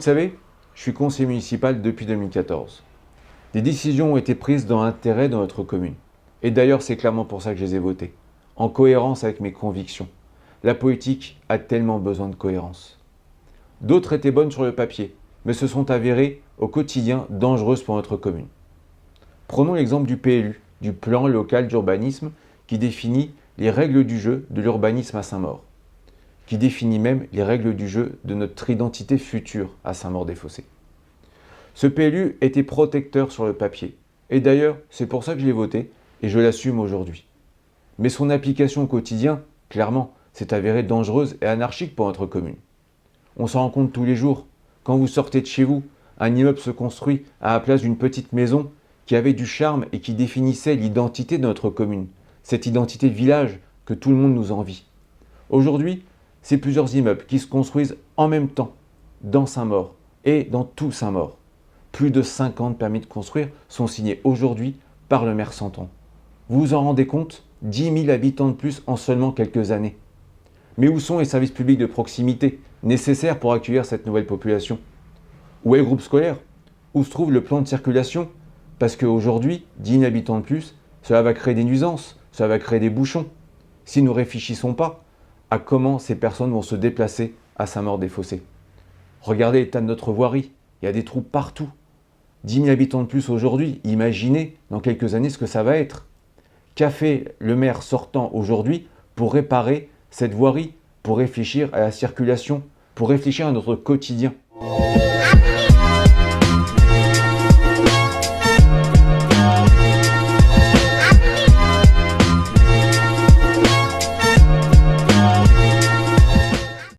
le savez, je suis conseiller municipal depuis 2014. Des décisions ont été prises dans l'intérêt de notre commune. Et d'ailleurs, c'est clairement pour ça que je les ai votées, en cohérence avec mes convictions. La politique a tellement besoin de cohérence. D'autres étaient bonnes sur le papier, mais se sont avérées au quotidien dangereuses pour notre commune. Prenons l'exemple du PLU, du plan local d'urbanisme, qui définit les règles du jeu de l'urbanisme à Saint-Maur, qui définit même les règles du jeu de notre identité future à Saint-Maur-des-Fossés. Ce PLU était protecteur sur le papier, et d'ailleurs c'est pour ça que je l'ai voté, et je l'assume aujourd'hui. Mais son application au quotidien, clairement, s'est avérée dangereuse et anarchique pour notre commune. On s'en rend compte tous les jours. Quand vous sortez de chez vous, un immeuble se construit à la place d'une petite maison qui avait du charme et qui définissait l'identité de notre commune, cette identité de village que tout le monde nous envie. Aujourd'hui, c'est plusieurs immeubles qui se construisent en même temps dans Saint-Maur et dans tout Saint-Maur. Plus de 50 permis de construire sont signés aujourd'hui par le maire Santon. Vous vous en rendez compte? 10 000 habitants de plus en seulement quelques années. Mais où sont les services publics de proximité nécessaires pour accueillir cette nouvelle population? Où est le groupe scolaire? Où se trouve le plan de circulation? Parce qu'aujourd'hui, 10 000 habitants de plus, cela va créer des nuisances, cela va créer des bouchons. Si nous ne réfléchissons pas à comment ces personnes vont se déplacer à Saint-Maur-des-Fossés. Regardez l'état de notre voirie, il y a des trous partout. 10 000 habitants de plus aujourd'hui, imaginez dans quelques années ce que ça va être. Qu'a fait le maire sortant aujourd'hui pour réparer cette voirie, pour réfléchir à la circulation, pour réfléchir à notre quotidien?